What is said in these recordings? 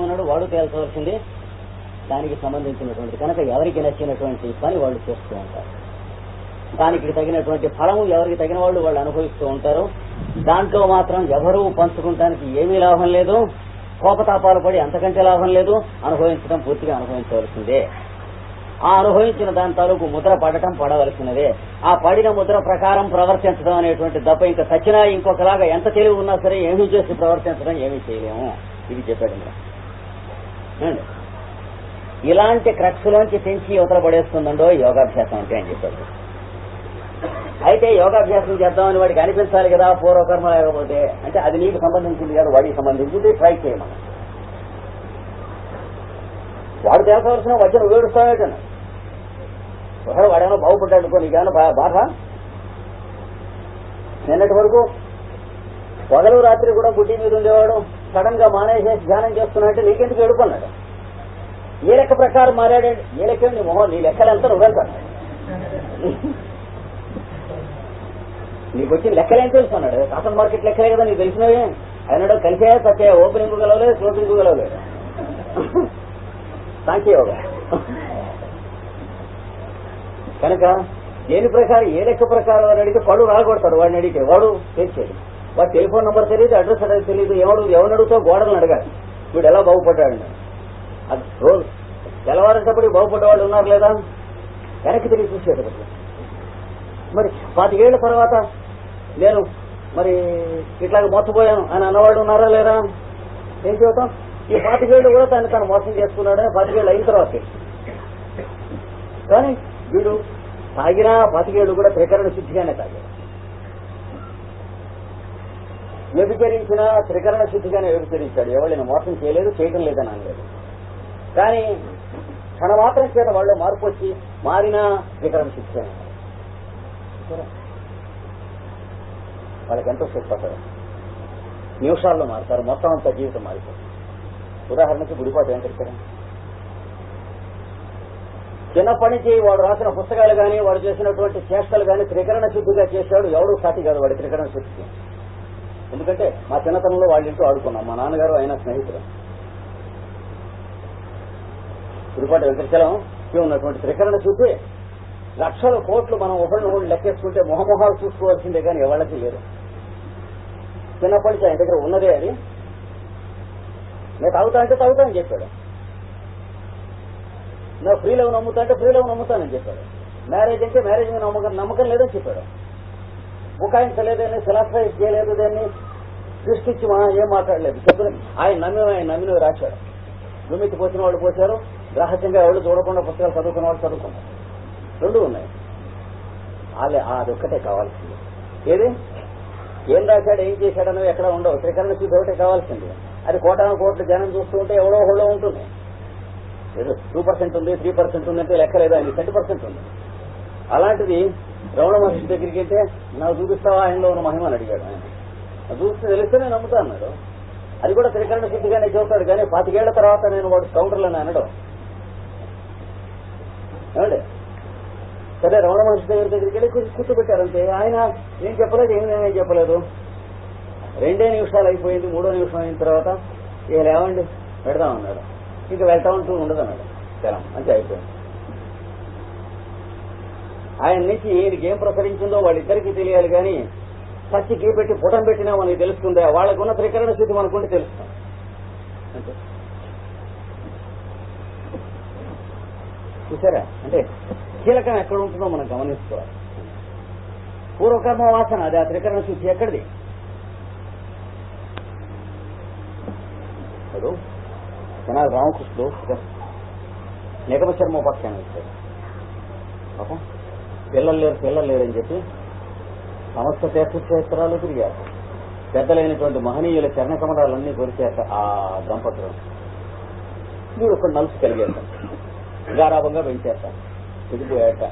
ఉన్నాడు, వాడు తేల్చవలసింది దానికి సంబంధించినటువంటి కనుక ఎవరికి నచ్చినటువంటి పని వాళ్ళు చేస్తూ ఉంటారు. దానికి తగినటువంటి ఫలము ఎవరికి తగిన వాళ్ళు అనుభవిస్తూ ఉంటారు. దాంట్లో మాత్రం ఎవరూ పంచుకుంటానికి ఏమీ లాభం లేదు, కోపతాపాలు పడి అంతకంటే లాభం లేదు. అనుభవించడం పూర్తిగా అనుభవించవలసిందే. ఆ అనుభవించిన దాని తాలూకు ముద్ర పడవలసినదే. ఆ పడిన ముద్ర ప్రకారం ప్రవర్తించడం అనేటువంటి తప్ప ఇంకా సచ్చినా ఇంకొకలాగా ఎంత తెలివి ఉన్నా సరే ఏమీ చేసి ప్రవర్తించడం ఏమీ చేయలేము. ఇది చెప్పాడు. ఇలాంటి క్రక్స్లోంచి తెంచి యువతల పడేస్తుందండో యోగాభ్యాసం అంటే అని చెప్పాడు. అయితే యోగాభ్యాసం చేద్దామని వాడికి అనిపించాలి కదా, పూర్వకర్మ లేకపోతే అంటే అది నీకు సంబంధించింది కాదు, వాడికి సంబంధించింది. ట్రై చేయమని వాడు తేల్చవలసిన వచ్చిన వేడుస్తాడేటను ఒకడు వాడేమో బాగుపడ్డాడుకో, నీకేమన్నా బాధ? నిన్నటి వరకు పగలు రాత్రి కూడా బుడ్డి మీద ఉండేవాడు, సడన్ గా మానేసేసి ధ్యానం చేస్తున్నాడంటే నీకెందుకు ఏడుకున్నాడు? ఏ లెక్క ప్రకారం మారాడండి? ఏ లెక్క నీ మొహం, నీ లెక్కలంతా నువ్వెళ్తాడు. నీకు వచ్చిన లెక్కలేం తెలుసుకున్నాడు. కాటన్ మార్కెట్ లెక్కలే కదా నీకు తెలిసినవి. అయినాడు కలిసే తప్పే, ఓపెనింగ్ గెలవలేదు, క్లోజింగ్ గెలవలేదు. సాంఖ్యయోగం కనుక దేని ప్రకారం ఏ లెక్క ప్రకారం వాడు అడిగితే పళ్ళు రాగొడతాడు. వాడిని అడిగితే వాడు తెచ్చేది. వాడు టెలిఫోన్ నెంబర్ తెలియదు, అడ్రస్ అనేది తెలియదు. ఎవరిని అడుగుతో గోడలను అడగాలి వీడు ఎలా బాగుపడ్డాడు. అది రోజు తెల్లవారేటప్పుడు బాగుపడ్డవాళ్ళు ఉన్నారు లేదా వెనక్కి తిరిగి చూసేటప్పుడు. మరి 25 ఏళ్ల తర్వాత నేను మరి ఇట్లాగ మోసపోయాను అని అన్నవాళ్ళు ఉన్నారా లేరా? ఏం చెబుతాం? ఈ 25 ఏళ్ళు కూడా తను మోసం చేసుకున్నాడు. 25 ఏళ్ళు అయిన తర్వాత కానీ వీడు తాగినా 25 ఏళ్ళు కూడా త్రికరణ శుద్ధిగానే తాగాడు. వ్యభిచరించినా త్రికరణ శుద్ధిగానే వ్యభిచరించాడు. ఎవరిని మోసం చేయలేదు, చేయటం లేదని అనలేదు. కానీ క్షణ మాత్రం చేత వాళ్ళు మార్పు వచ్చి మారినా త్రికరణ శుద్ధిగానే వాళ్ళకి ఎంతో సుఖపడతారు. నిమిషాల్లో మారుతారు, మొత్తం అంతా జీవితం మారిపోతుంది. ఉదాహరణకి గుడిపాటు వెంకటేశ్వర చిన్నప్పటి నుంచి వాడు రాసిన పుస్తకాలు కానీ వాడు చేసినటువంటి చేష్టలు కానీ త్రికరణ శుద్ధిగా చేశాడు. ఎవడు సాటి కాదు వాడి త్రికరణ శుద్ధికి. ఎందుకంటే మా చిన్నతనంలో వాళ్ళ ఇంట్లో ఆడుకున్నాం. మా నాన్నగారు ఆయన స్నేహితులు. గుడిపాటు వెంకటేశ్వరం ఉన్నటువంటి త్రికరణ శుద్ధి లక్షల కోట్లు మనం ఒకళ్ళు లెక్కేసుకుంటే మొహమొహాలు చూసుకోవాల్సిందే కానీ ఎవళ్ళకి లేదు. చిన్నప్పటి నుంచి ఆయన దగ్గర ఉన్నదే అది. నేను తాగుతా అంటే తాగుతా అని చెప్పాడు. నా ఫ్రీ లవ్ నమ్ముతా అంటే ఫ్రీ లవ్ నమ్ముతానని చెప్పాడు. మ్యారేజ్ అంటే మ్యారేజ్ మీద నమ్మకం లేదని చెప్పాడు. బుకాయించలేదని, ఫిలాసఫైజ్ చేయలేదు, దాన్ని సృష్టించి ఏం మాట్లాడలేదు చెప్పిన ఆయన నమ్మినవి రాశాడు. దుమ్మికి పోసిన వాళ్ళు పోశారు, రహస్యంగా ఎవరు చూడకుండా పుస్తకాలు చదువుకున్న వాళ్ళు చదువుకున్నారు. రెండు ఉన్నాయి. అది ఒక్కటే కావాల్సింది. ఏది ఏం రాశాడు, ఏం చేశాడన్నవి ఎక్కడ ఉండవు. త్రికరణ శుద్ధి ఒకటే కావాల్సింది. అది కోట్ల జనం చూస్తూ ఉంటే ఎవడో ఒకళ్ళో ఉంటుంది. ఏదో 2% ఉంది, 3% ఉంది అంటే లెక్కలేదు. ఆయన 20% ఉంది. అలాంటిది రమణ మహర్షి దగ్గరికి అయితే నాకు చూపిస్తావా ఆయనలో ఉన్న మహిమని అడిగాడు. ఆయన చూస్తే తెలిస్తే నేను నమ్ముతా అన్నాడు. అది కూడా త్రికరణ శుద్ధిగానే చూస్తాడు. కానీ 25 ఏళ్ల తర్వాత నేను వాడు కౌంటర్లని అనడం ఏమండి. సరే రమణ మహర్షి దగ్గరికి వెళ్ళి కూర్చోబెట్టారంటే ఆయన ఏం చెప్పలేదు, ఏం చెప్పలేదు. 2 నిమిషాలు అయిపోయింది. 3వ నిమిషం అయిన తర్వాత ఇక లేవండి పెడదామన్నాడు. ఇంకా వెళ్తా ఉంటూ ఉండదు అన్నాడు. జనం అంతే అయిపోయింది. ఆయన నుంచి ఈయనకి ఏం ప్రసరించిందో వాళ్ళిద్దరికీ తెలియాలి. కానీ పచ్చి గీ పెట్టి పుటం పెట్టినా మనకి తెలుస్తుందా? వాళ్ళకున్న త్రికరణ స్థితి మనకుంటే తెలుస్తాం. అంటే చూసారా? అంటే కీలకం ఎక్కడ ఉంటుందో మనం గమనించుకోవాలి. పూర్వకర్మ వాసన అది. ఆ త్రికరణ శుద్ధి ఎక్కడిది? ఇప్పుడు జనాలు రామకృష్ణుడు నిగమ శర్మోపాఖ్యానం ఇచ్చాడు. పాపం పిల్లలు లేరని చెప్పి సమస్త తీర్థక్షేత్రాలు తిరిగారు. పెద్దలైనటువంటి మహనీయుల చరణ కమలాలన్నీ కొరిచాక ఆ దంపతులు వీడు ఒక నలుసు కలిగేట గారాభంగా పెంచేట తిరిగిపోయాట.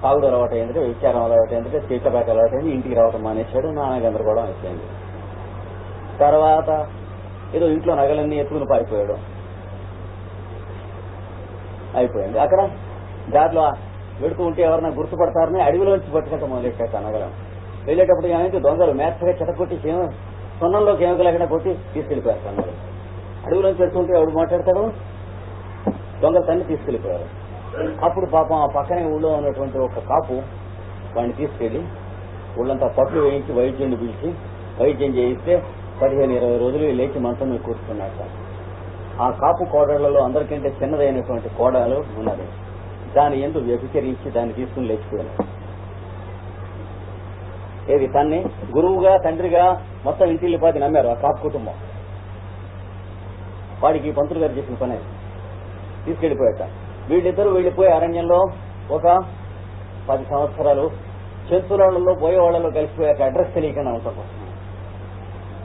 తాగుడు అలవాటు ఏంటంటే, విచారం అలవాటు ఏంటంటే, తీర్థబాక అలవాటు అయింది. ఇంటికి రావటం మానేశాడు. నాన్న గందరగోళం అయిపోయింది. తర్వాత ఏదో ఇంట్లో నగలన్నీ ఎత్తుకుని పారిపోయాడు. అయిపోయింది. అక్కడ దారిలో వెడుతూ ఉంటే ఎవరన్నా గుర్తుపడతారని అడవిలోంచి పట్టుకుంటా మొదలెట్టాక నగలం. వెళ్ళేటప్పుడు ఏమైతే దొంగలు మేత్తగా చెటకొట్టి సున్నంలోకి ఎముకలు ఎక్కడ కొట్టి తీసుకెళ్లిపోయారు. నగలు అడవిలోంచి వెళ్తుంటే ఎవడు మాట్లాడతాడు? దొంగలు తన్ని తీసుకెళ్లిపోయారు. అప్పుడు పాపం ఆ పక్కనే ఊళ్ళో ఉన్నటువంటి ఒక కాపు వాడిని తీసుకెళ్లి ఊళ్ళంతా పట్లు వేయించి వైద్యుడిని పిలిచి వైద్యం చేయిస్తే 15-20 రోజులు లేచి మంచం మీద కూర్చున్నాడు. ఆ కాపు కోడళ్లలో అందరికంటే చిన్నదైనటువంటి కోడలు ఉన్నది. దాని ఎందు వ్యభిచరించి దాన్ని తీసుకుని లేచిపోయినాడు. ఏది తన్ని గురువుగా తండ్రిగా మొత్తం ఇంటిల్లిపాది నమ్మారు ఆ కాపు కుటుంబం. వాడికి పంతులు గారు చేసిన పని తీసుకెళ్లిపోయాట. వీళ్ళిద్దరూ వెళ్లిపోయి అరణ్యంలో ఒక 10 సంవత్సరాలు జంతువులలో పోయేవాళ్లలో కలిసిపోయాక అడ్రస్ తెలియకుండా అవసరం.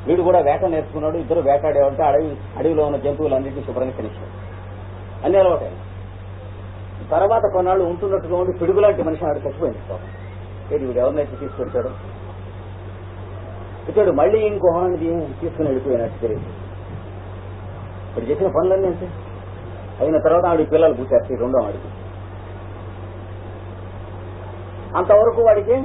వీడు కూడా వేట నేర్చుకున్నాడు. ఇద్దరు వేటాడేవంటే అడవిలో ఉన్న జంతువులన్నింటినీ శుభ్రంగా తెలిసాడు. అన్ని అలవాటే. తర్వాత కొన్నాళ్ళు ఉంటున్నట్టుగా ఉండి పిడుగులాంటి మనిషి ఆడు చచ్చిపోయింది. వీడు ఎవరినైతే తీసుకొచ్చాడు ఇతడు మళ్ళీ ఇంకో హాన్ని తీసుకుని వెళ్ళిపోయినట్టు తెలియదు. ఇప్పుడు చేసిన పనులన్నీ అంటే అయిన తర్వాత ఆడికి పిల్లలు పూర్తి రెండో ఆడికి. అంతవరకు వాడికి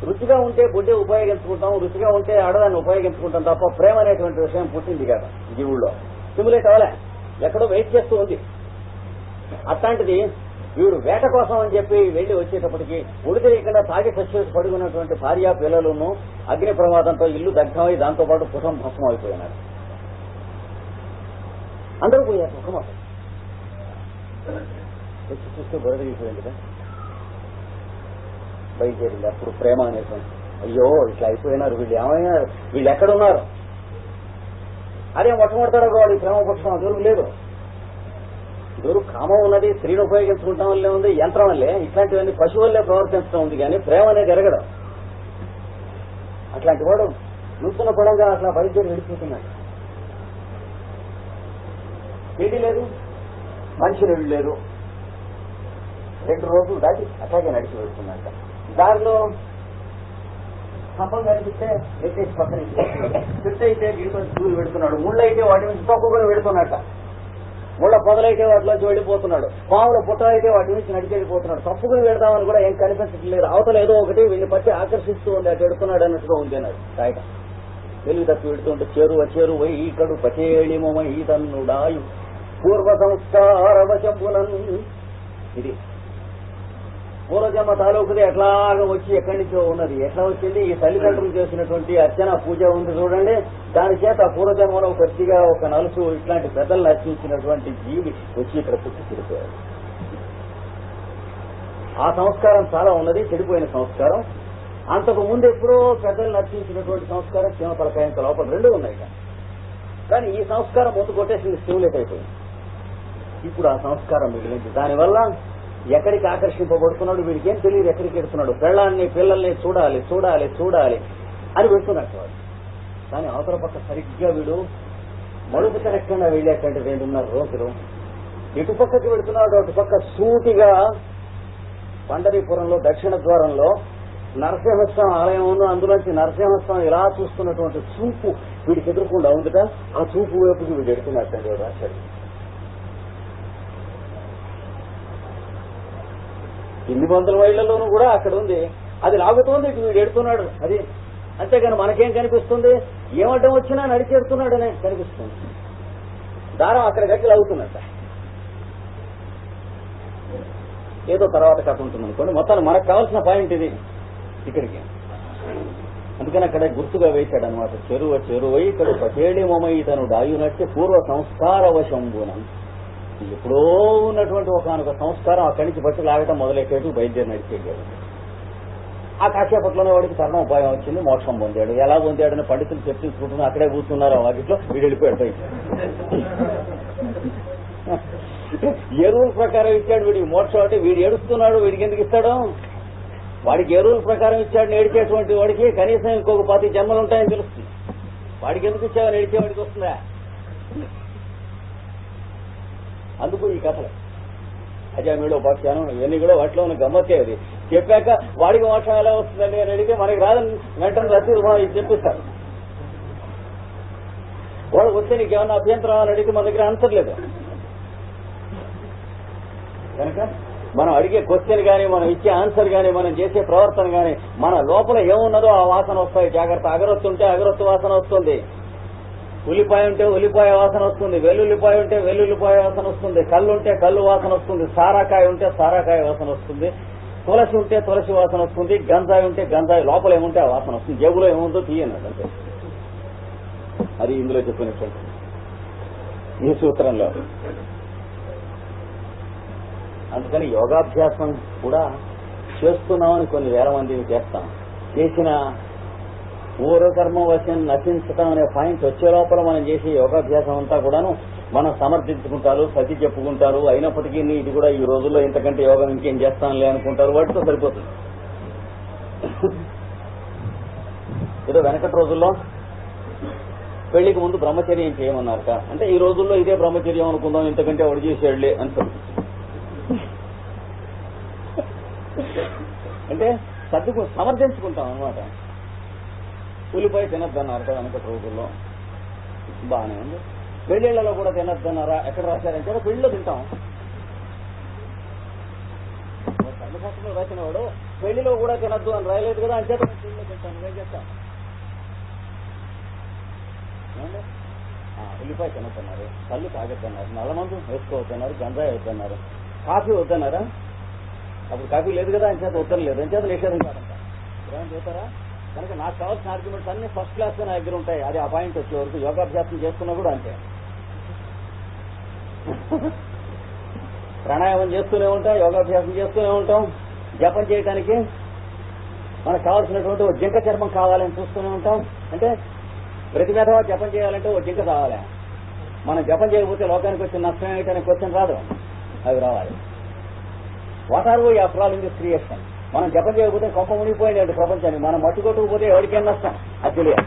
రుచిగా ఉంటే బుడ్డే ఉపయోగించుకుంటాం, రుచిగా ఉంటే ఆడదాన్ని ఉపయోగించుకుంటాం తప్ప ప్రేమ అనేటువంటి విషయం పుట్టింది కదా జీవుల్లో. స్టిమ్యులేట్ అవ్వలే, ఎక్కడో వెయిట్ చేస్తూ ఉంది. అట్లాంటిది వీడు వేట కోసం అని చెప్పి వెళ్లి వచ్చేటప్పటికి ఉడితేయకుండా తాగి సచ్చేసి పడుకున్నటువంటి భార్య పిల్లలను అగ్ని ప్రమాదంతో ఇల్లు దగ్ధమై దాంతో పాటు కుటుంబం భస్మం అయిపోయినారు. అందరూ పోయారు. ఒక మాట చూస్తే బయటగిపోయింది కదా బయలుదేరింది. అప్పుడు ప్రేమ అనేటువంటి అయ్యో ఇట్లా అయిపోయినారు వీళ్ళు, ఏమైనా వీళ్ళు ఎక్కడున్నారు? అదే మొట్టమొదటారో వాడు ప్రేమ పుట్టడం దొరుకు లేదు. దొరుకు కామం ఉన్నది, స్త్రీని ఉపయోగించుకుంటాం వల్లే ఉంది, యంత్రం వల్లే ఇట్లాంటివన్నీ పశువుల్లే ప్రవర్తించడం ఉంది. కానీ ప్రేమ అనేది ఎరగడం. అట్లాంటి వాడు నూతన పొడంగా అట్లా బయలుదేరి వెళ్ళిపోతున్నాడు. ఏది లేదు, మనిషి నీళ్ళు లేదు. 2 రోజులు దాటి అట్లాగే నడిచి వెళ్తున్నట్ట. దారిలో స్తంభం కనిపిస్తే ఎత్తేసి పక్కన చెట్టు అయితే గిడిపడి దూరి పెడుతున్నాడు. ముళ్ళు అయితే వాటి నుంచి తక్కువగా పెడుతున్నట్ట. ముళ్ళ పొదలైతే వాటిలోంచి వెళ్ళిపోతున్నాడు. పాముల పుట్ట అయితే వాటి నుంచి నడిచి వెళ్ళిపోతున్నాడు. తప్పుకుని పెడదామని కూడా ఏం కనిపించట్లేదు. అవతల ఏదో ఒకటి వీళ్ళని పట్టి ఆకర్షిస్తూ ఉంది, అటు పెడుతున్నాడు అన్నట్టుగా ఉంది అన్నాడు. రాయట తెలుగు తప్పి పెడుతుంటే చేరువ ఈకడు పచేళిమమ ఈతన్నుడాయు పూర్వ సంస్కారవశంపునన్. ఇది పూర్వజన్మ తాలూకుది ఎట్లాగా వచ్చి ఎక్కడి నుంచో ఉన్నది. ఎట్లా వచ్చింది? ఈ తల్లిదండ్రులు చేసినటువంటి అర్చన పూజ ఉంది చూడండి, దాని చేత పూర్వజన్మలో కొద్దిగా ఒక నలుసు ఇట్లాంటి పెద్దలను అర్చించినటువంటి జీవి వచ్చి ఇక్కడ పుట్టి చెడిపోయాడు. ఆ సంస్కారం చాలా ఉన్నది, చెడిపోయిన సంస్కారం. అంతకు ముందు ఎప్పుడో పెద్దలను అర్చించినటువంటి సంస్కారం శివ తలకాయంత లోపల 2 ఉన్నాయి. కానీ ఈ సంస్కారం ముందు కొట్టేసింది, స్టిమ్యులేట్ అయిపోయింది. ఇప్పుడు ఆ సంస్కారం మిగిలింది. దానివల్ల ఎక్కడికి ఆకర్షింపబడుతున్నాడు వీడికి ఏం తెలియదు. ఎక్కడికి వెళ్తున్నాడు? పిల్లల్ని చూడాలి అని వెళ్తున్నట్టు వాడు. కానీ అవతల పక్క సరిగ్గా వీడు మలుపు కరెక్ట్గా వెళ్ళేటువంటి 2.5 రోజులు ఇటు పక్కకి వెళుతున్నాడు. అటు పక్క సూటిగా పండరీపురంలో దక్షిణ ద్వారంలో నరసింహస్వామి ఆలయం ఉంది. అందులోంచి నరసింహస్వామి ఇలా చూస్తున్నటువంటి చూపు వీడికి ఎదుర్కొండా ఉందిట. ఆ చూపు వైపుకి వీడు ఎడుతున్నట్టండి రాశాడు. ఎన్ని వందల మైళ్లలోనూ కూడా అక్కడ ఉంది. అది లాగుతోంది, ఇటు వీడు ఎడుతున్నాడు. అది అంతేగాని మనకేం కనిపిస్తుంది? ఏమడ్డం వచ్చినా నడిచెడుతున్నాడనే కనిపిస్తుంది. దారం అక్కడ గట్టి లాగుతున్నట్ట. ఏదో తర్వాత కథ ఉంటుంది అనుకోండి. మొత్తాన్ని మనకు కావాల్సిన పాయింట్ ఇది ఇక్కడికి. అందుకని అక్కడ గుర్తుగా వేశాడు అనమాట. చెరువై ఇక్కడ పచేళి మమై తను డాయునట్టే పూర్వ సంస్కార వశంబునం. ఎప్పుడో ఉన్నటువంటి ఒకనొక సంస్కారం అక్కడి నుంచి బట్టి లాగటం మొదలెట్టేట్టు బయలుదేరి నడిచేయాడు. ఆ కాసేపట్లోనే వాడికి తరుణోపాయం వచ్చింది, మోక్షం పొందాడు. ఎలా పొందాడని పండితులు చర్చించుకుంటున్నా అక్కడే కూర్చున్నారు. ఆ వాటిలో వీడు వెళ్ళిపోయాడు బయట. ఏ రూల్ ప్రకారం ఇచ్చాడు వీడికి మోక్షం అంటే? వీడు ఏడుస్తున్నాడు, వీడికి ఎందుకు ఇస్తాడు? వాడికి ఏ రూల్ ప్రకారం ఇచ్చాడు? ఏడిచేటువంటి వాడికి కనీసం ఇంకొక 10 జన్మలు ఉంటాయని తెలుస్తుంది. వాడికి ఎందుకు ఇచ్చావని ఏడిచేవాడికి వస్తుందా? అందుకు ఈ కథలు అజామీడో పక్షానం ఇవన్నీ కూడా వాటిలో ఉన్న గమ్మత్తే. అది చెప్పాక వాడికి మోక్షం ఎలా వస్తుందండి అని అడిగితే మనకి రాదని వెంటనే రసీదు చెప్పిస్తారు. వాడు వస్తే నీకేమన్నా అభ్యంతరం అని అడిగితే మన దగ్గర ఆన్సర్ లేదు. కనుక మనం అడిగే క్వశ్చన్ కానీ, మనం ఇచ్చే ఆన్సర్ కానీ, మనం చేసే ప్రవర్తన కానీ మన లోపల ఏమున్నదో ఆ వాసన వస్తాయి. జాగ్రత్త. అగరొత్తు ఉంటే అగరొత్తు వాసన వస్తుంది. ఉల్లిపాయ ఉంటే ఉల్లిపాయ వాసన వస్తుంది, వెల్లుల్లిపాయ ఉంటే వెల్లుల్లిపాయ వాసన వస్తుంది, కళ్ళు ఉంటే కళ్ళు వాసన వస్తుంది, సారాకాయ ఉంటే సారాకాయ వాసన వస్తుంది, తులసి ఉంటే తులసి వాసన వస్తుంది, గంజాయి ఉంటే గంజాయి లోపల ఏముంటే ఆ వాసన వస్తుంది. జేబులో ఏముందో తీయనది అంటే అది ఇందులో చెప్పినటువంటి ఈ సూత్రంలో. అందుకని యోగాభ్యాసం కూడా చేస్తున్నామని కొన్ని వేల మందిని చేస్తాం. చేసిన పూర్వకర్మ వశం నశించటం అనే పాయింట్ వచ్చే లోపల మనం చేసే యోగాభ్యాసం అంతా కూడాను మనం సమర్థించుకుంటారు, సతి చెప్పుకుంటారు. అయినప్పటికీ ఇది కూడా ఈ రోజుల్లో ఇంతకంటే యోగం ఇంకేం చేస్తానులే అనుకుంటారు. వాటితో సరిపోతుంది. ఏదో వెనకటి రోజుల్లో పెళ్లికి ముందు బ్రహ్మచర్యం చేయమన్నారట. అంటే ఈ రోజుల్లో ఇదే బ్రహ్మచర్యం అనుకుందాం, ఇంతకంటే వాడు చేసేళ్లే అని అంటే సర్దుకు సమర్థించుకుంటాం అనమాట. ఉల్లిపాయ తినద్దన్నారు కదా వెనకటి రోజుల్లో, బాగానే ఉంది. పెళ్లిళ్లలో కూడా తినద్దన్నారా? ఎక్కడ రాశారంటే పెళ్లిలో తింటాం. కర్మశాస్త్రంలో రాసిన వాడు పెళ్లిలో కూడా తినద్దు అని రాయలేదు కదా, అంచేత పెళ్లిలో తింటాను. ఏం చేస్తాం? ఉల్లిపాయ తినద్దన్నారు, కళ్ళు తాగొద్దన్నారు, నల్లమందు వేసుకోవద్దన్నారు, గంజాయి వద్దన్నారు, కాఫీ వద్దన్నారా? అప్పుడు కాఫీ లేదు కదా, అంచేత ఉత్తరం లేదు, అంచేత నిషేధం కాదంట. ఏమని చెబుతారా? కనుక నాకు కావాల్సిన ఆర్గ్యుమెంట్స్ అన్ని ఫస్ట్ క్లాస్ గా నా దగ్గర ఉంటాయి. అది ఆ పాయింట్ వచ్చే వరకు యోగాభ్యాసం చేస్తున్నా కూడా అంతే. ప్రాణాయామం చేస్తూనే ఉంటాం, యోగాభ్యాసం చేస్తూనే ఉంటాం. జపం చేయడానికి మనకు కావాల్సినటువంటి ఓ జింక చర్మం కావాలని చూస్తూనే ఉంటాం. అంటే ప్రతి మేధవా జపం చేయాలంటే ఓ జింక కావాలి. మనం జపం చేయకపోతే లోకానికి వచ్చిన నష్టం ఏంటనే క్వశ్చన్ రాదు, అవి రావాలి. What are we after all in this creation? మనం జపం చేయకపోతే కొంప మునిగిపోయింది అంటే ప్రపంచాన్ని. మనం మట్టుకొట్టుకుపోతే ఎవరికేం నష్టం అది తెలియాలి.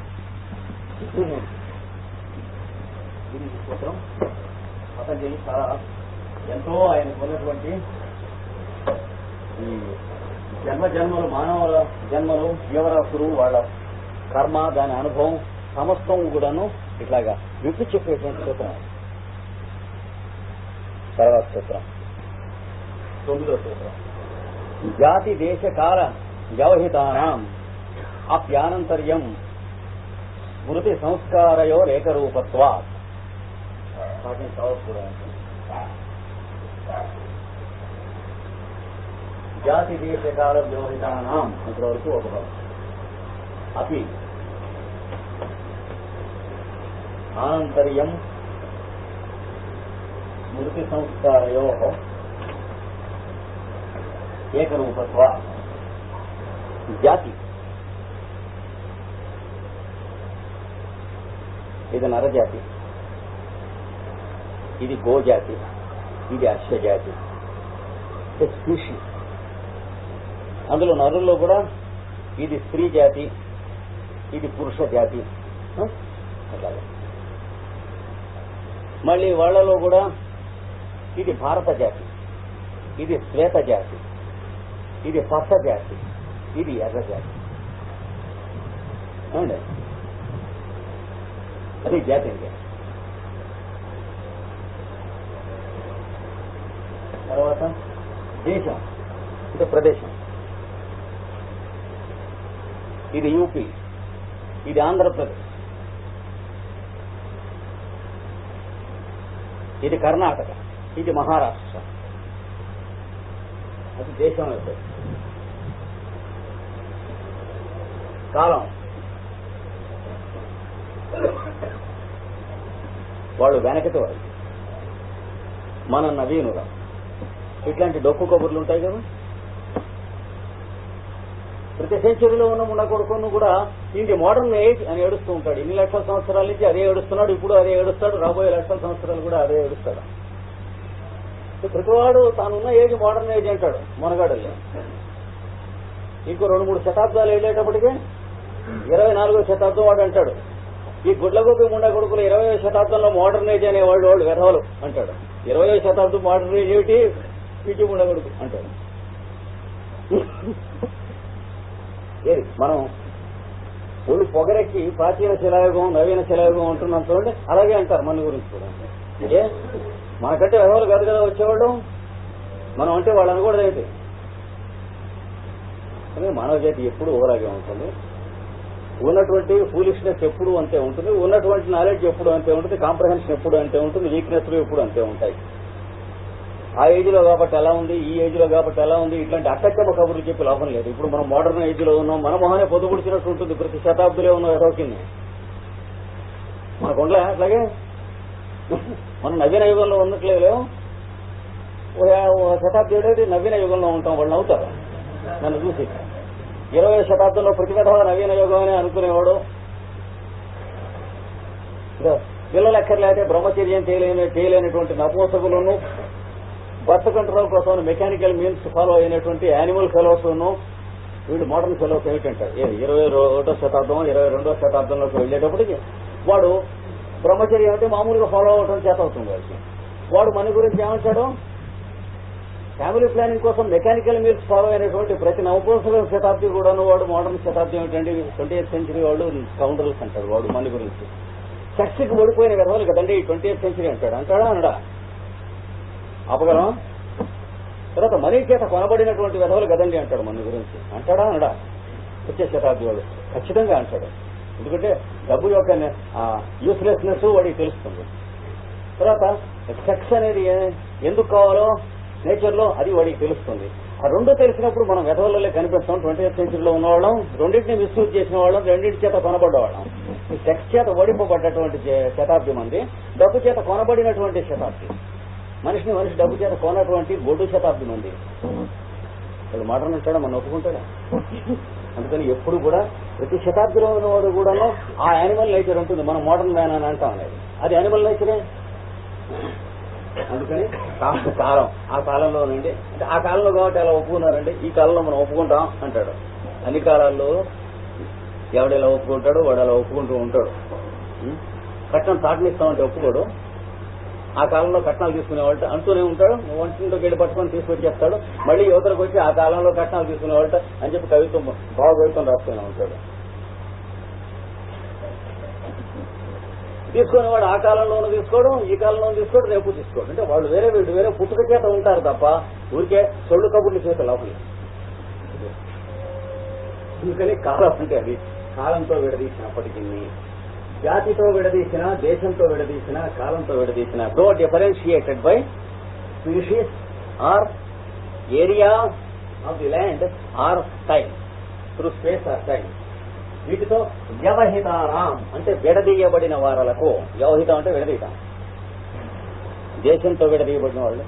పతంజలి చాలా ఎంతో ఆయనకు ఉన్నటువంటి ఈ జన్మలు, మానవుల జన్మలు, జీవరాశులు, వాళ్ళ కర్మ, దాని అనుభవం సమస్తం కూడాను ఇట్లాగా విప్పి చెప్పేటువంటి సూత్రం. తర్వాత సూత్రం 9వ సూత్రం. జాతి దేశ కాల వ్యవహితానాం అప్యానంతర్యం స్మృతి సంస్కారయో ఏకరూపత్వాత్. జాతి దేశ కాల వ్యవహితానాం ఇంతవరకు ఒక అపి ఆనంతర్యం స్మృతి సంస్కారయో ఏకరూపత్వ. జాతి ఇది నరజాతి, ఇది గోజాతి, ఇది అశ్వజాతి, స్పీషీస్. అందులో నరుల్లో కూడా ఇది స్త్రీ జాతి, ఇది పురుష జాతి. అలాగే మళ్ళీ వాళ్లలో కూడా ఇది భారత జాతి, ఇది శ్వేత జాతి, ఇది పచ్చ జాతి, ఇది ఎర్ర జాతి. అవునండి, అది జాతి అంటే. తర్వాత దేశం అంటే ప్రదేశం. ఇది యూపీ, ఇది ఆంధ్రప్రదేశ్, ఇది కర్ణాటక, ఇది మహారాష్ట్ర. అది దేశం అవుతుంది. కాలం, వాళ్ళు వెనకటి వాడు, మన నవీనుల. ఇట్లాంటి డొక్కు కబుర్లు ఉంటాయి కదా. ప్రతి సెంచరీలో ఉన్న కొడుకును కూడా ఇంటి మోడర్న్ ఏజ్ అని ఏడుస్తూ ఉంటాడు. ఇన్ని లక్షల సంవత్సరాల నుంచి అదే ఏడుస్తున్నాడు, ఇప్పుడు అదే ఏడుస్తాడు, రాబోయే లక్షల సంవత్సరాలు కూడా అదే ఏడుస్తాడు. ప్రతివాడు తానున్న ఏజ్ మోడర్న్ ఏజ్ అంటాడు మనగాడల్ని. ఇంకో 2-3 శతాబ్దాలు వెళ్ళేటప్పటికే 24వ శతాబ్దం వాడు అంటాడు. ఈ గుడ్లగోపి ముండా కొడుకులు 20వ శతాబ్దంలో మోడర్న్ ఏజ్ అనేవాళ్ళు వాళ్ళు వెధవలు అంటాడు. 20వ శతాబ్దం మోడర్న్ ఏజ్ ఏమిటి, పిచ్చి ముండా కొడుకు అంటాడు. ఏది మనం ఒళ్ళు పొగరెక్కి ప్రాచీన శిలాయుగం, నవీన శిలాయుగం అంటున్నాం చూడండి, అలాగే అంటారు మన గురించి కూడా. ఏ మనకంటే వెధవలు కాదు కదా వచ్చేవాళ్ళు, మనం అంటే వాళ్ళు అనకూడదు ఏంటి. మానవ జాతి ఎప్పుడు ఓలాగే ఉంటుంది. ఉన్నటువంటి ఫూలిష్నెస్ ఎప్పుడు అంతే ఉంటుంది, ఉన్నటువంటి నాలెడ్జ్ ఎప్పుడు అంతే ఉంటుంది, కాంప్రహెన్షన్ ఎప్పుడు అంతే ఉంటుంది, వీక్నెస్లు ఎప్పుడు అంతే ఉంటాయి. ఆ ఏజ్ లో కాబట్టి ఎలా ఉంది, ఈ ఏజ్ లో కాబట్టి ఎలా ఉంది, ఇట్లాంటి అక్కచ్చమ్మ కబుర్లు చెప్పి లాభం లేదు. ఇప్పుడు మనం మోడర్న్ ఏజ్ లో ఉన్నాం, మన మొహానే పొద్దుపుడిచినట్టు ఉంటుంది ప్రతి శతాబ్దిలో ఉన్న ఎదోకింది మనకు ఉండలే. అట్లాగే మనం నవీన యుగంలో ఉన్నట్లేదు, శతాబ్ది ఏడేది నవీన యుగంలో ఉంటాం. వాళ్ళు నవ్వుతారు నన్ను చూసి. 20వ శతాబ్దంలో ప్రతి విధంగా నవీన యుగం అని అనుకునేవాడు. పిల్లలు ఎక్కర్లేకపోతే బ్రహ్మచర్యం చేయలేనటువంటి నపుంసకులను, బర్త్ కంట్రోల్ కోసం మెకానికల్ మీన్స్ ఫాలో అయినటువంటి యానిమల్ ఫెలోస్, వీళ్ళు మోడర్న్ ఫెలోస్ ఏమిటంటారు. 21వ శతాబ్దం 22వ శతాబ్దంలోకి వెళ్లేటప్పటికి వాడు బ్రహ్మచర్యం అంటే మామూలుగా ఫాలో అవడం చేత అవుతుంది వాడికి. వాడు మన గురించి ఏమంటాడు, ఫ్యామిలీ ప్లానింగ్ కోసం మెకానికల్ మీన్స్ ఫాలో అయినటువంటి ప్రతి నవపోసల శతాబ్ది కూడాను వాడు మోడర్న్ శతాబ్ది ఏమిటండి 20th సెంచరీ వాళ్ళు కౌంటర్స్ అంటాడు వాడు మన గురించి. చర్చకి ఓడిపోయిన విధవాలు కదండి 20th సెంచరీ అంటాడా అనడా అపగలం. తర్వాత మనీ చేత కొనబడినటువంటి విధవలు కదండి అంటాడు మన గురించి, అంటాడా అనడా వచ్చే శతాబ్ది వాడు ఖచ్చితంగా అంటాడు. ఎందుకంటే డబ్బు యొక్క యూస్లెస్నెస్ వాడికి తెలుస్తుంది. తర్వాత సెక్స్ అనేది ఎందుకు కావాలో నేచర్ లో అది వాడికి తెలుస్తుంది. ఆ రెండు తెలిసినప్పుడు మనం విధవలలో కనిపిస్తాం. 20th సెంచరీలో ఉన్నవాళ్ళం, రెండింటిని మిస్యూజ్ చేసిన వాళ్ళం, రెండింటి చేత కొనబడ్డవాళ్ళం. ఈ సెక్స్ చేత ఓడింపబడ్డటువంటి శతాబ్ది మంది, డబ్బు చేత కొనబడినటువంటి శతాబ్ది. మనిషి డబ్బు చేత కొనటువంటి గొడ్డు శతాబ్ది మంది. వాడు మోడర్న్ అంటాడా, మనం ఒప్పుకుంటాడా? అందుకని ఎప్పుడు కూడా ప్రతి శతాబ్దిలో ఉన్నవాడు కూడాను ఆ యానిమల్ నేచర్ ఉంటుంది. మనం మోడర్న్ మ్యాన్ అని అంటాం అనేది, అది యానిమల్ నేచరే. అందుకని కాలం, ఆ కాలంలో నుండి అంటే ఆ కాలంలో కాబట్టి అలా ఒప్పుకున్నారండి, ఈ కాలంలో మనం ఒప్పుకుంటాం అంటాడు. అన్ని కాలాల్లో ఎవడెలా ఒప్పుకుంటాడు వాడు అలా ఒప్పుకుంటూ ఉంటాడు. కట్నం తాటనిస్తామంటే ఒప్పుకోడు. ఆ కాలంలో కట్నాలు తీసుకునేవాళ్ళ అంటూనే ఉంటాడు. వంటింట్లోకి వెళ్ళి పట్టుకొని తీసుకొచ్చేస్తాడు. మళ్ళీ యువతలకు వచ్చి ఆ కాలంలో కట్నాలు తీసుకునేవాళ్ళ అని చెప్పి కవిత్వం భావకవిత్వం రాస్తూనే ఉంటాడు. తీసుకునేవాడు ఆ కాలంలోనూ తీసుకోవడం, ఈ కాలంలోనూ తీసుకోవడం, రేపు తీసుకోవడం. అంటే వాళ్ళు వేరే వేరే పుట్టుక చేత ఉంటారు తప్ప ఊరికే సొళ్ళు కబుర్లు చేత లోపలి. అందుకని కాలం అంటే అది కాలంతో విడదీసినప్పటికీ, జాతితో విడదీసిన, దేశంతో విడదీసిన, కాలంతో విడదీసిన, though differentiated by species or area of the land or time, through space or time. వీటితో వ్యవహితానాం అంటే విడదీయబడిన వారలకు, వ్యవహితం అంటే విడదీయటం. దేశంతో విడదీయబడిన వాళ్ళు,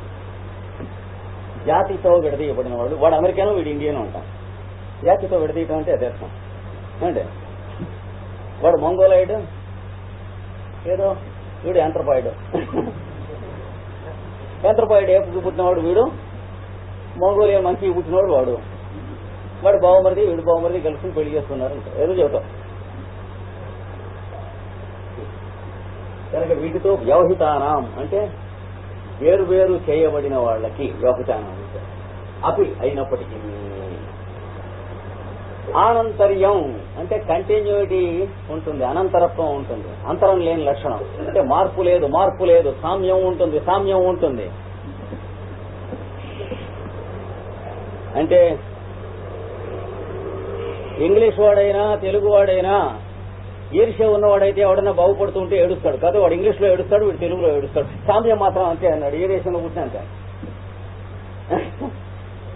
జాతితో విడదీయబడిన వాళ్ళు, వాడు అమెరికానో వీడు ఇండియనో ఉంటాం. జాతితో విడదీయటం అంటే అదే అర్థం అంటే వాడు మంగోలాయిడ్, ఏదో వీడు యాంథ్రపాయిడ్. యాంథ్రపాయిడ్ ఏపుకి పుట్టినవాడు వీడు, మంగోలియన్ మంకీకి పుట్టినవాడు వాడు. వాడు బావమరిది వీడు బావమరిది కలిసి పెళ్లి చేస్తున్నారు ఏదో చెబుతాం. కనుక వీటితో వ్యవహితానాం అంటే వేరు వేరు చేయబడిన వాళ్ళకి వ్యవహితానం అంటే అపి అయినప్పటికీ. ఆనంతర్యం అంటే కంటిన్యూటీ ఉంటుంది, అనంతరత్వం ఉంటుంది, అంతరం లేని లక్షణం అంటే మార్పు లేదు, సామ్యం ఉంటుంది. అంటే ఇంగ్లీష్ వాడైనా తెలుగు వాడైనా ఈర్ష్య ఉన్నవాడైతే ఎవడన్నా బాగుపడుతుంటే ఏడుస్తాడు కాదు, వాడు ఇంగ్లీష్ లో ఏడుస్తాడు, వీడు తెలుగులో ఏడుస్తాడు. సామ్యం మాత్రం అంతే అన్నాడు. ఏ దేశంలో పుట్టినా అంతే.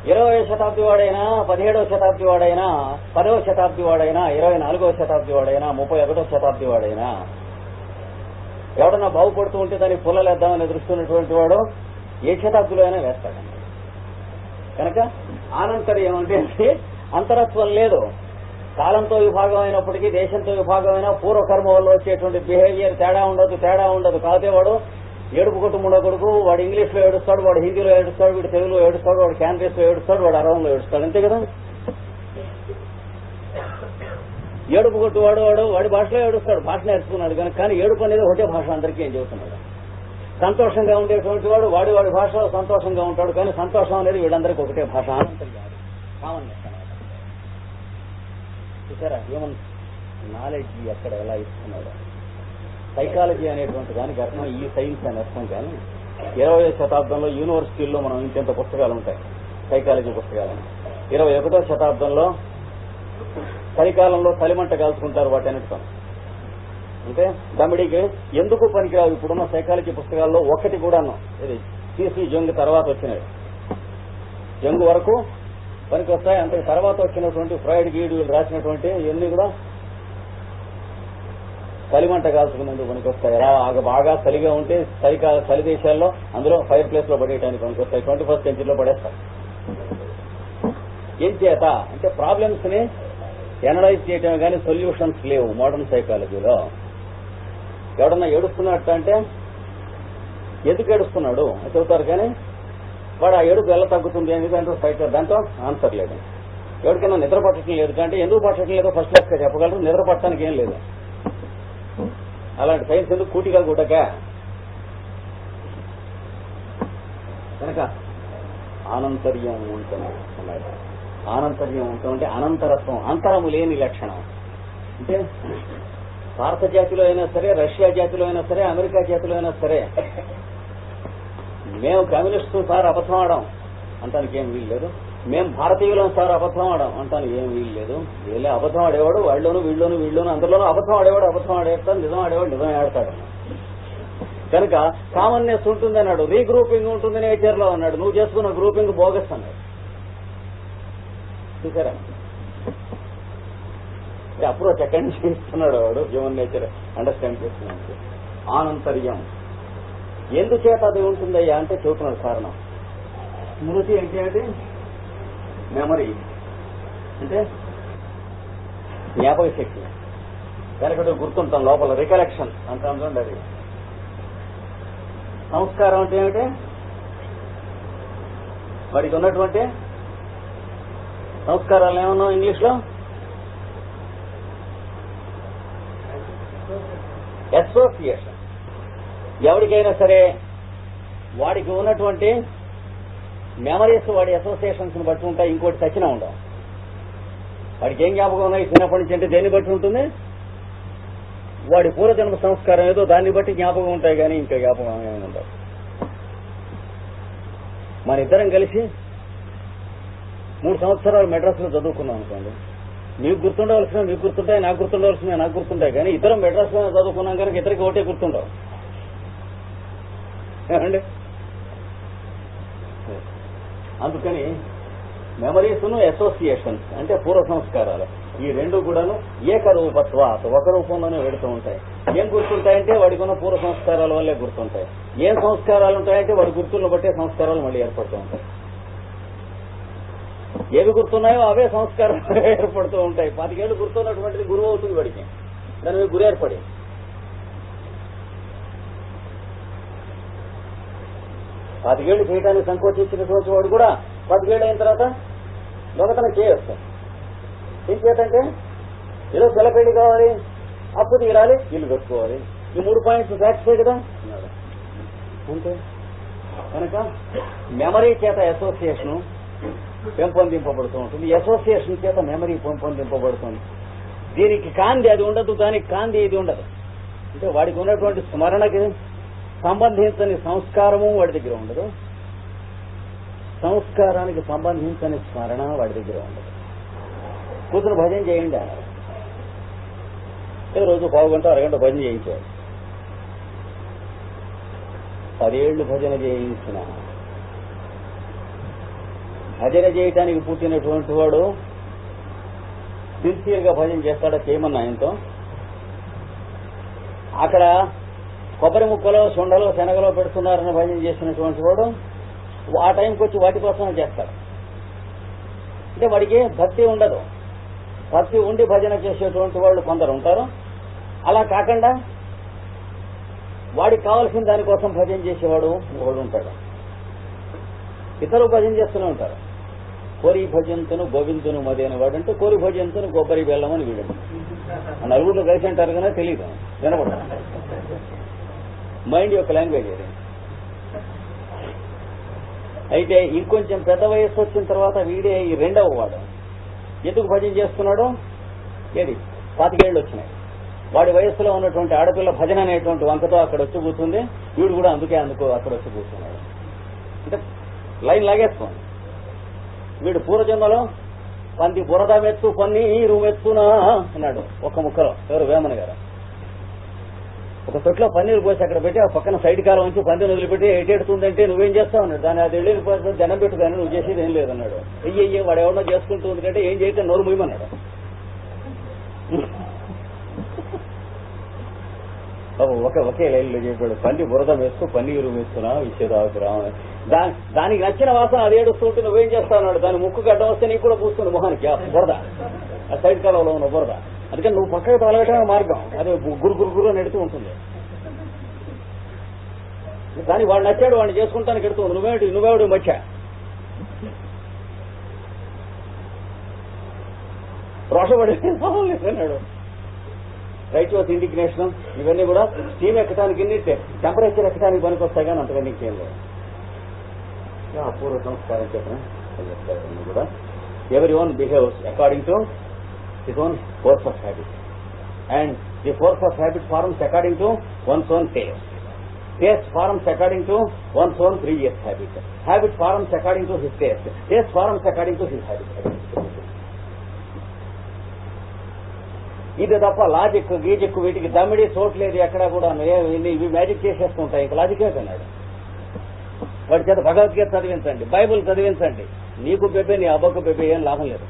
20వ శతాబ్ది వాడైనా, 17వ శతాబ్ది వాడైనా, 10వ శతాబ్ది వాడైనా, 24వ శతాబ్ది వాడైనా, 31వ శతాబ్ది వాడైనా ఎవడన్నా బాగుపడుతూ ఉంటే దానికి పుల్లలేద్దామని ఎదురుస్తున్నటువంటి వాడు ఏ శతాబ్దిలో అయినా వేస్తాడండి. కనుక ఆనంతర్యం అంటే అంతరత్వం లేదు. కాలంతో విభాగం అయినప్పటికీ, దేశంతో విభాగమైన పూర్వకర్మ వల్ల వచ్చేటువంటి బిహేవియర్ తేడా ఉండదు. కాకపోతే వాడు ఏడుపు కుటుంబంలో కొడుకు, వాడు ఇంగ్లీష్ లో ఏడుస్తాడు, వాడు హిందీలో ఏడుస్తాడు, వీడు తెలుగులో ఏడుస్తాడు, వాడు క్యాన్వేస్ లో ఏడుస్తాడు, వాడు అరవంలో ఏడుస్తాడు, అంతే కదా. ఏడుపు కొట్టు వాడి భాషలో ఏడుస్తాడు, భాష నేర్చుకున్నాడు కనుక. కానీ ఏడుపు అనేది ఒకటే భాష అందరికీ ఏం చెబుతున్నాడు. సంతోషంగా ఉండేటువంటి వాడి భాషలో సంతోషంగా ఉంటాడు, కానీ సంతోషం అనేది వీళ్ళందరికీ ఒకటే భాష. ఆనందం కాదు, కామన్నెస్ అన్నమాట. చూసారా హ్యూమన్ నాలెడ్జ్ ఎక్కడ ఎలా ఇస్తున్నాడు. సైకాలజీ అనేటువంటి దానికి అర్థం ఈ సైన్స్ అని అర్థం. కానీ 20వ శతాబ్దంలో యూనివర్సిటీల్లో మనం ఇంత పుస్తకాలు ఉంటాయి, సైకాలజీ పుస్తకాలు. 21వ శతాబ్దంలో చలికాలంలో చలిమంట కాల్చుకుంటారు వాటి అన్నిటితో. అంటే దమిడికి ఎందుకు పనికిరావు ఇప్పుడున్న సైకాలజీ పుస్తకాల్లో ఒక్కటి కూడాను. ఇది సిసి జంగ్ తర్వాత వచ్చినవి, జంగ్ వరకు పనికి వస్తాయి. అంతకు తర్వాత వచ్చినటువంటి ఫ్రాయిడ్ గీడు రాసినటువంటి ఇవన్నీ కూడా చలిమంట కాల్చుకునేందుకు పనికి వస్తాయి. బాగా చలిగా ఉంటే చలి దేశాల్లో అందులో ఫైర్ ప్లేస్ లో పడేయడానికి పనికి వస్తాయి. 21st సెంచరీలో పడేస్తారు. ఏం చేత అంటే ప్రాబ్లమ్స్ ని ఎనలైజ్ చేయటమే కానీ సొల్యూషన్స్ లేవు మోడర్న్ సైకాలజీలో. ఎవడన్నా ఏడుస్తున్నట్టు అంటే ఎందుకు ఏడుస్తున్నాడు అని చెబుతారు, కానీ వాడు ఆ ఏడుపు ఎలా తగ్గుతుంది అనేది దాంట్లో ఆన్సర్ లేదు. ఎవరికైనా నిద్ర పట్టడం లేదు అంటే ఎందుకు పట్టడం లేదో ఫస్ట్ క్లాస్ గా చెప్పగలరు, నిద్ర పట్టడానికి ఏం లేదు. అలాంటి సైన్స్ ఎందుకు కూటిగా గుట్టక కనుక ఆనంతర్యం ఉంటుంది. ఆనంతర్యం ఉంటుందంటే అనంతరత్వం, అంతరము లేని లక్షణం. అంటే భారత జాతిలో అయినా సరే, రష్యా జాతిలో అయినా సరే, అమెరికా జాతిలో అయినా సరే, మేము కమ్యూనిస్టు సార్ అబద్ధం ఆడాం అంటానికి ఏం వీలు లేదు, మేము భారతీయులం సార్ అబద్ధం ఆడాం అంటానికి ఏం వీలు లేదు. వీళ్ళే అబద్ధం ఆడేవాడు వాళ్ళలోనూ వీళ్ళలోనూ అందరిలోనూ అబద్ధం ఆడేవాడు అబద్ధం ఆడేస్తాడు, నిజం ఆడేవాడు నిజం ఆడతాడు. కనుక కామన్నెస్ ఉంటుంది అన్నాడు, రీగ్రూపింగ్ ఉంటుంది నేచర్ లో అన్నాడు. నువ్వు చేసుకున్న గ్రూపింగ్ బోగస్ అన్నాడు. చూసారా అప్రోచ్ ఎక్కడి నుంచి ఇస్తున్నాడు వాడు హ్యూమన్ నేచర్ అండర్స్టాండ్ చేస్తున్నాడు. ఆనంతర్యం ఎందుచేత అది ఉంటుందయ్యా అంటే చెబుతున్నాడు కారణం. స్మృతి అంటే మెమరీ అంటే జ్ఞాపక శక్తి, వెనకటి గుర్తుంటాం లోపల రికలెక్షన్ అంటాం చూడండి. అది సంస్కారం అంటే ఏమిటి, వాడికి ఉన్నటువంటి సంస్కారాలు ఏమన్నాం ఇంగ్లీష్ లో, అసోసియేషన్. ఎవరికైనా సరే వాడికి ఉన్నటువంటి మెమరీస్ వాడి అసోసియేషన్స్ ని బట్టి ఉంటాయి, ఇంకోటి చచ్చినా ఉండవు. వాడికి ఏం జ్ఞాపకం ఉన్నాయి చిన్నప్పటి నుంచి అంటే దేన్ని బట్టి ఉంటుంది, వాడి పూర్వజన్మ సంస్కారం ఏదో దాన్ని బట్టి జ్ఞాపకం ఉంటాయి, కానీ ఇంకా జ్ఞాపకం ఏమైనా ఉండవు. మన ఇద్దరం కలిసి 3 సంవత్సరాలు మెడ్రాస్ లో చదువుకున్నాం అనుకోండి, మీకు గుర్తుండవలసిన మీకు గుర్తుంటాయి, నాకు గుర్తుండవలసిన నాకు గుర్తుంటాయి, కానీ ఇద్దరం మెడ్రాస్ లో చదువుకున్నాం కనుక ఇద్దరికి ఒకటే గుర్తుండవు ఏమండి. అందుకని మెమరీస్ ను అసోసియేషన్స్ అంటే పూర్వ సంస్కారాలు, ఈ రెండు కూడాను ఏకరూపత్వ ఒక రూపంలోనే వెడుతూ ఉంటాయి. ఏం గుర్తుంటాయంటే వాడికి ఉన్న పూర్వ సంస్కారాల వల్లే గుర్తుంటాయి. ఏం సంస్కారాలు ఉంటాయంటే వాడి గుర్తులను బట్టే సంస్కారాలు మళ్ళీ ఏర్పడుతూ ఉంటాయి. ఏవి గుర్తున్నాయో అవే సంస్కారాలు ఏర్పడుతూ ఉంటాయి. 25 ఏళ్ళు గుర్తున్నటువంటిది గురువు అవుతుంది వాడికి, దాని మీద గురి ఏర్పడి. పాతికేళ్లు చేయడానికి సంకోచించినటువంటి వాడు కూడా 10 ఏళ్ళు అయిన తర్వాత దొంగతనం చేయొచ్చు. ఏం చేతంటే ఏదో పిల్లపెళ్లి కావాలి, అప్పు తీరాలి, ఇల్లు కట్టుకోవాలి, ఈ 3 పాయింట్స్ సాటిస్ఫై కదా అంతే. కనుక మెమరీ చేత అసోసియేషన్ పెంపొందింపబడుతూ ఉంటుంది, అసోసియేషన్ చేత మెమరీ పెంపొందింపబడుతుంది. దీనికి కాంతి అది ఉండదు, దానికి కాంతి ఇది ఉండదు. అంటే వాడికి ఉన్నటువంటి స్మరణకి సంబంధించని సంస్కారము వాడి దగ్గర ఉండదు, సంస్కారానికి సంబంధించని స్మరణ వాడి దగ్గర ఉండదు. కూతురు భజన చేయండి అన్నారు, రోజు 1/2 గంట 1/2 గంట భజన చేయించాడు. 10 ఏళ్లు భజన చేయించిన, భజన చేయటానికి పుట్టినటువంటి వాడు సిన్సియర్ గా భజన చేస్తాడా చేయమన్నా ఆయనతో. అక్కడ కొబ్బరి ముక్కలో సొండలో శనగలో పెడుతున్నారని భజన చేసినటువంటి వాడు ఆ టైంకి వచ్చి వాటి కోసమే చేస్తాడు. అంటే వాడికి భక్తి ఉండదు. భక్తి ఉండి భజన చేసేటువంటి వాళ్ళు కొందరు ఉంటారు. అలా కాకుండా వాడికి కావాల్సిన దానికోసం భజన చేసేవాడు ఒకడు ఉంటాడు. ఇతరు భజన చేస్తూనే ఉంటారు. కోరి భజంతును గోవిందును మది అని వాడు అంటే కోరి భజంతును కొబ్బరి బెల్లం అని వీడు నలుగురిలో కలిసి అంటారు కానీ తెలియదు, వినపడదు. మైండ్ యొక్క లాంగ్వేజ్ అది. అయితే ఇంకొంచెం పెద్ద వయస్సు వచ్చిన తర్వాత వీడే ఈ 2వ వాడు ఎందుకు భజన చేస్తున్నాడు, ఏది 25 ఏళ్ళు వచ్చినాయి. వాడి వయస్సులో ఉన్నటువంటి ఆడపిల్ల భజన అనేటువంటి వంకతో అక్కడ వచ్చి కూర్చుంది, వీడు కూడా అందుకే అక్కడ వచ్చి కూర్చున్నాడు. అంటే లైన్ లాగేసుకోండి. వీడు పూర్వజన్మలో పంది బురద మెత్తు పన్నీరు మెత్తునా అన్నాడు ఒక ముక్కలో. ఎవరు? వేమన గారు. ఒక తొట్లో పన్నీరు పోసి అక్కడ పెట్టి ఆ పక్కన సైడ్ కాలం ఉంచి పందిని వదిలిపెట్టి ఎటెడుతుందంటే నువ్వేం చేస్తావు అన్నాడు. దాన్ని అది వెళ్ళిపోతుంది, దండం పెట్టు కానీ నువ్వు చేసేది ఏం లేదన్నాడు. అయ్యయ్యే వాడు ఎవడో చేసుకుంటుంది కంటే ఏం చేయక నోరు ముయ్యమన్నాడు. ఒకే లైన్లో చెప్పాడు, పంది బురద వేస్తూ పన్నీరు వేస్తున్నా విషేదాకురా. దానికి నచ్చిన వాసన అది ఏడుస్తుంటే నువ్వేం చేస్తావు అన్నాడు. దాని ముక్కు గడ్డం వస్తే నీకు కూడా పూస్తుంది మొహానికి ఆ బురద, ఆ సైడ్ కాలంలో ఉన్న బురద. అందుకని నువ్వు పక్కకు తొలగటమే మార్గం. అది గురు నెడుతూ ఉంటుంది. కానీ వాడు నచ్చాడు, వాడిని చేసుకుంటానికి ఎడుతుంది. నువ్వేవాడు మధ్య రోషపడి అన్నాడు. Right was indignation. ఇవన్నీ కూడా స్టీమ్ ఎక్కడానికి టెంపరేచర్ ఎక్కడానికి పనికి వస్తాయి కానీ అంతగా నీకేం లేదు. అపూర్వ సంస్కారం చెప్పిన కూడా ఎవరి own behaves according to his own force of habit, and the force of habit forms according to one's own taste. Taste forms according to one's own previous habit. Habit forms according to his taste. Taste forms according to his habit. ఇది తప్ప logic గీజిక్ వీటికి దమ్మిడి చోట్లేదు ఎక్కడా కూడా. ఇవి magic చేసేస్తుంటాయి. ఇంకా లాజికే కన్నాడు. వాడి చేత భగవద్గీత చదివించండి, బైబుల్ చదివించండి. నీకు బెబ్బే నీ అబ్బకు బెబ్బే ఏం లాభం లేదు.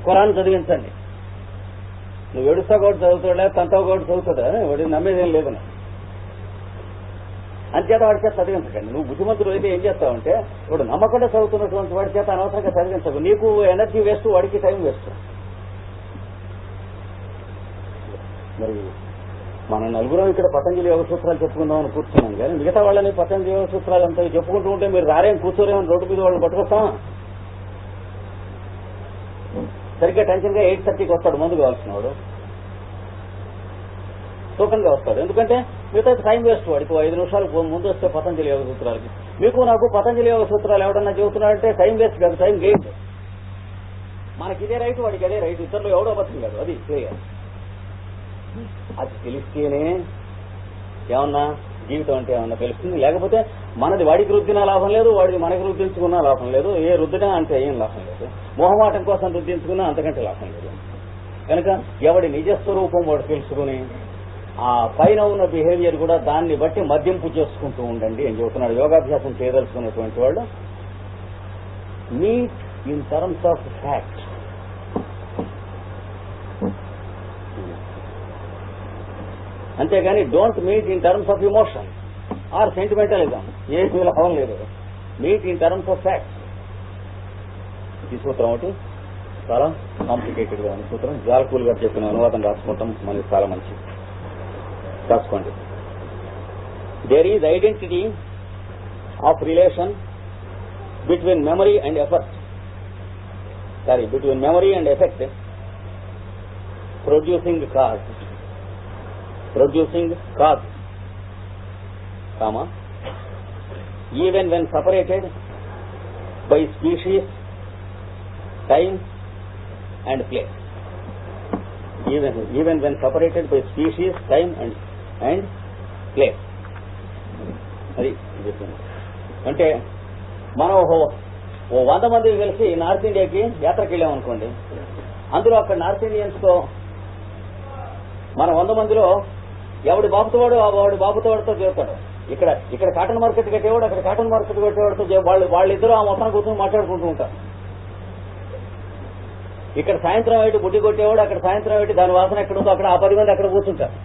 ఖురాన్ చదివించండి. నువ్వు ఏడుస్తా కూడా చదువుతాడా, తంతా కూడా చదువుతుందా, వాడి నమ్మేదేం లేదు. అంచేత వాడి చేత చదివించకండి. నువ్వు బుద్ధిమంతుడు అయితే ఏం చేస్తావంటే వాడు నమ్మకుండా చదువుతున్నటువంటి వాడి చేత అనవసరంగా చదివించవు. నీకు ఎనర్జీ వేస్ట్, వాడికి టైం వేస్ట్. మరి మన నలుగురం ఇక్కడ పతంజలి యోగ సూత్రాలు చెప్పుకుందామని కూర్చున్నాం కానీ మిగతా వాళ్ళని పతంజలి యోగ సూత్రాలు అంతా చెప్పుకుంటూ ఉంటే మీరు రారేం కూర్చోరేమని రోడ్డు మీద వాళ్ళని పట్టుకొస్తాం. సరిగ్గా టెన్షన్గా 8:30కి వస్తాడు ముందు కావాల్సిన వాడు, టోకన్గా వస్తాడు. ఎందుకంటే మిగతా టైం వేస్ట్. వాడికి 5 నిమిషాలు ముందు వస్తే పతంజలి యోగ సూత్రాలకి. మీకు నాకు పతంజలి యోగ సూత్రాలు ఎవడన్నా చెబుతున్నాడంటే టైం వేస్ట్ కాదు, టైం గెయిన్. మనకి ఇదే రైట్, వాడికి అదే రైట్. ఇద్దరు ఎవడో బతుకు కాదు. అది క్లియర్. అది తెలిస్తేనే ఏమన్నా జీవితం అంటే ఏమన్నా తెలుస్తుంది. లేకపోతే మనది వాడికి రుద్దినా లాభం లేదు, వాడికి మనకి రుద్దించుకున్నా లాభం లేదు. ఏ రుద్దినా అంటే ఏం లాభం లేదు. మొహమాటం కోసం రుద్దించుకున్నా అంతకంటే లాభం లేదు. కనుక ఎవడి నిజస్వరూపం వాడు తెలుసుకుని ఆ పైన ఉన్న బిహేవియర్ కూడా దాన్ని బట్టి మద్యంపు చేసుకుంటూ ఉండండి అని చెబుతున్నాడు. యోగాభ్యాసం చేయదలుచుకున్నటువంటి వాళ్ళు meet in terms of fact. అంతేగాని don't meet in terms of emotion or sentimentalism. ఏమీ లాభం లేదు. Meet in terms of facts. ఈ సూత్రం ఒకటి చాలా కాంప్లికేటెడ్ గా ఉంది సూత్రం. జాలకూల్ గారు చెప్పిన అనువాదం రాసుకుంటాం, మనకి చాలా మంచిది. రాసుకోండి. There is identity of relation between memory and effort. Between memory and effect producing cause, comma, even when separated by species, time and place. Even when separated by species, time and place. అది అంటే మనం 100 మంది కలిసి north ఇండియాకి యాత్రకి వెళ్ళామనుకోండి. అందులో అక్కడ నార్త్ ఇండియన్స్ తో మన 100 మందిలో ఎవడి బాబుతోవాడు వాడి బాబుతోవాడితో చేస్తాడు. ఇక్కడ కాటన్ మార్కెట్ కట్టేవాడు, అక్కడ కాటన్ మార్కెట్ కట్టేవాడితో వాళ్ళిద్దరూ ఆ మొత్తం కూర్చొని మాట్లాడుకుంటూ ఉంటారు. ఇక్కడ సాయంత్రం అయితే బుడ్డి కొట్టేవాడు, అక్కడ సాయంత్రం అయితే దాని వాసన ఎక్కడ ఉందో అక్కడ ఆ 10 మంది అక్కడ కూర్చుంటారు.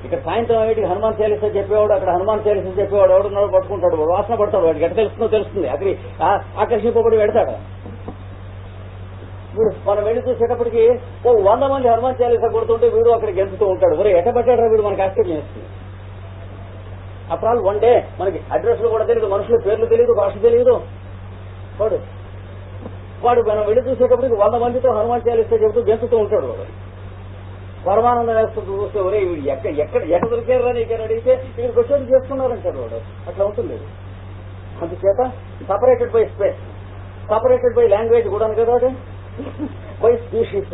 ఇక్కడ సాయంత్రం అయితే హనుమాన్ చాలీసా చెప్పేవాడు, అక్కడ హనుమాన్ చాలీసా చెప్పేవాడు ఎవడున్నాడో పట్టుకుంటాడు, వాసన పడతాడు. వాడికి ఎట్లా తెలుస్తుంది అక్కడ ఆకర్షింపబడి పెడతాడు. వీడు మనం వెళ్ళి చూసేటప్పటికి 100 మంది హనుమాన్ చాలీసా కొడుతుంటే వీడు అక్కడ గెలుపుతూ ఉంటాడు. ఒరే ఎట్ట పట్టాడు వీడు మనకు ఆశ్చర్యం చేస్తుంది. ఆఫ్టర్ ఆల్ 1 డే మనకి అడ్రస్లు కూడా తెలియదు, మనుషుల పేర్లు తెలియదు, భాష తెలియదు. వాడు మనం వెళ్ళి చూసేటప్పటికి 100 మందితో హనుమాన్ చాలీసా చెబుతూ గెలుపుతూ ఉంటాడు. వాడు పరమానందం వేస్తూ చూస్తే ఒరే వీడు ఎక్కడ దొరికారా నీకని అడిగితే ఇక్కడ క్వశ్చన్ చేసుకున్నారంటాడు వాడు. అట్లా ఉంటుంది. అందుచేత separated by space, separated by language కూడా కదా, బై స్పీషీస్.